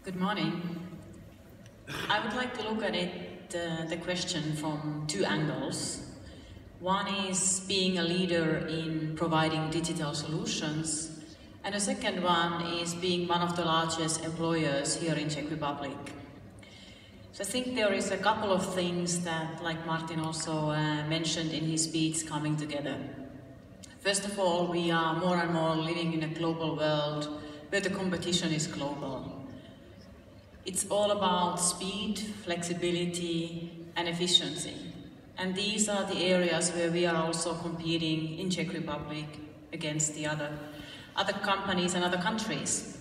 Good morning. I would like to look at the question from two angles. One is being a leader in providing digital solutions, and the second one is being one of the largest employers here in Czech Republic. So I think there is a couple of things that, like Martin also mentioned in his speech, coming together. First of all, we are more and more living in a global world where the competition is global. It's all about speed, flexibility, and efficiency. And these are the areas where we are also competing in Czech Republic against the other companies and other countries.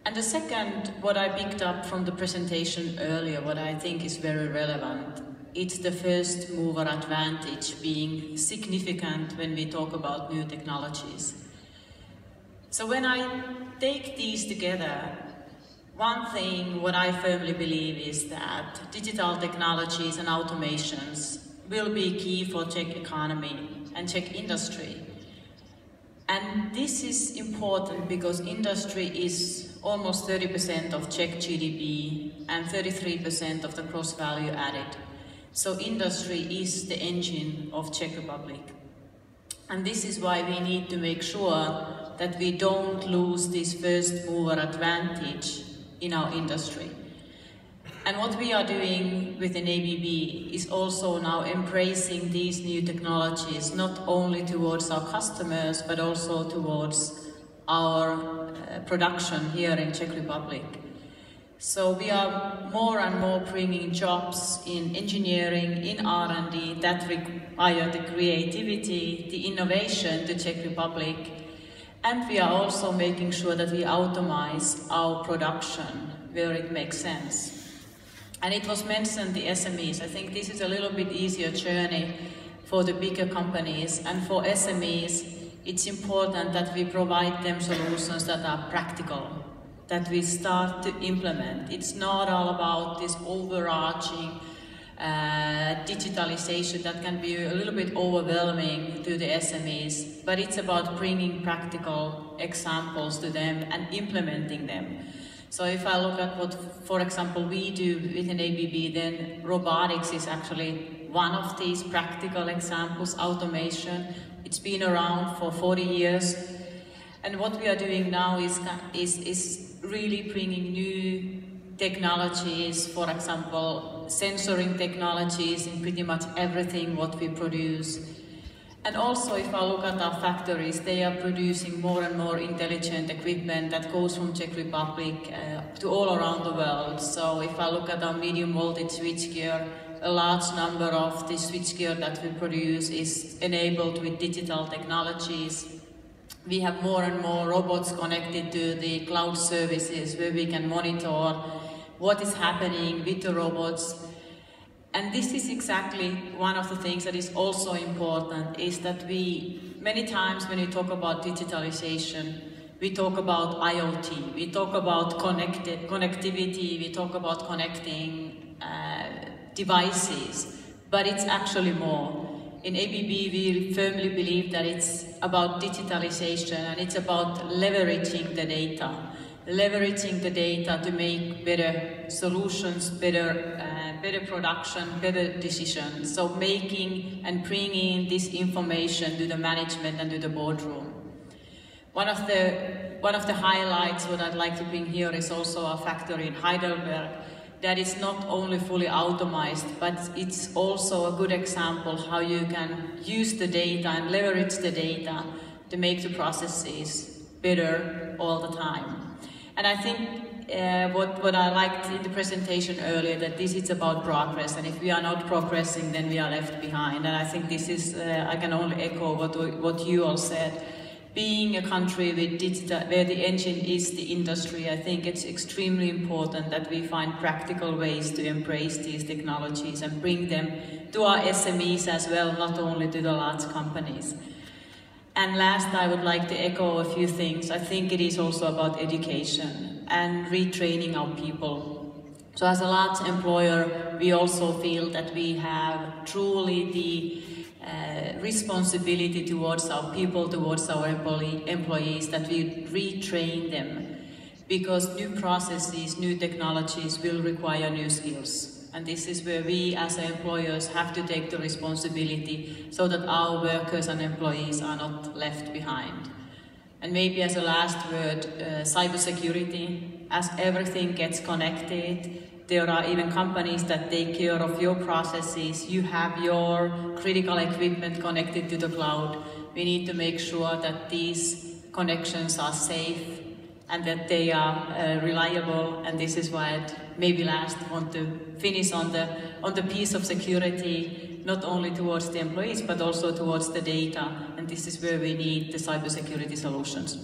And the second, what I picked up from the presentation earlier, what I think is very relevant, it's the first mover advantage being significant when we talk about new technologies. So when I take these together, one thing, what I firmly believe is that digital technologies and automations will be key for Czech economy and Czech industry. And this is important because industry is almost 30% of Czech GDP and 33% of the gross value added. So industry is the engine of Czech Republic. And this is why we need to make sure that we don't lose this first mover advantage in our industry. And what we are doing within ABB is also now embracing these new technologies, not only towards our customers, but also towards our production here in Czech Republic. So we are more and more bringing jobs in engineering, in R&D that require the creativity, the innovation to Czech Republic. And we are also making sure that we automate our production where it makes sense. And it was mentioned the SMEs. I think this is a little bit easier journey for the bigger companies. And for SMEs, it's important that we provide them solutions that are practical, that we start to implement. It's not all about this overarching digitalization that can be a little bit overwhelming to the SMEs, but it's about bringing practical examples to them and implementing them. So if I look at what, for example, we do within ABB, then robotics is actually one of these practical examples, automation. It's been around for 40 years. And what we are doing now is really bringing new technologies, for example, sensoring technologies in pretty much everything what we produce. And also, if I look at our factories, they are producing more and more intelligent equipment that goes from Czech Republic to all around the world. So if I look at our medium voltage switchgear, a large number of the switchgear that we produce is enabled with digital technologies. We have more and more robots connected to the cloud services where we can monitor what is happening with the robots. And this is exactly one of the things that is also important, is that we, many times when we talk about digitalization, we talk about IoT, we talk about connectivity, we talk about connecting devices, but it's actually more. In ABB, we firmly believe that it's about digitalization and it's about leveraging the data. Leveraging the data to make better solutions, better production, better decisions. So making and bringing this information to the management and to the boardroom. One of the highlights what I'd like to bring here is also our factory in Heidelberg that is not only fully automated, but it's also a good example how you can use the data and leverage the data to make the processes better all the time. And I think what I liked in the presentation earlier, that this is about progress, and if we are not progressing, then we are left behind. And I think this is, I can only echo what you all said. Being a country with digital, where the engine is the industry, I think it's extremely important that we find practical ways to embrace these technologies and bring them to our SMEs as well, not only to the large companies. And last, I would like to echo a few things. I think it is also about education and retraining our people. So as a large employer, we also feel that we have truly the responsibility towards our people, towards our employees, that we retrain them because new processes, new technologies will require new skills. And this is where we as employers have to take the responsibility so that our workers and employees are not left behind. And maybe as a last word, cybersecurity, as everything gets connected, there are even companies that take care of your processes. You have your critical equipment connected to the cloud. We need to make sure that these connections are safe and that they are reliable. And this is why I'd maybe last want to finish on the piece of security, not only towards the employees, but also towards the data. And this is where we need the cybersecurity solutions.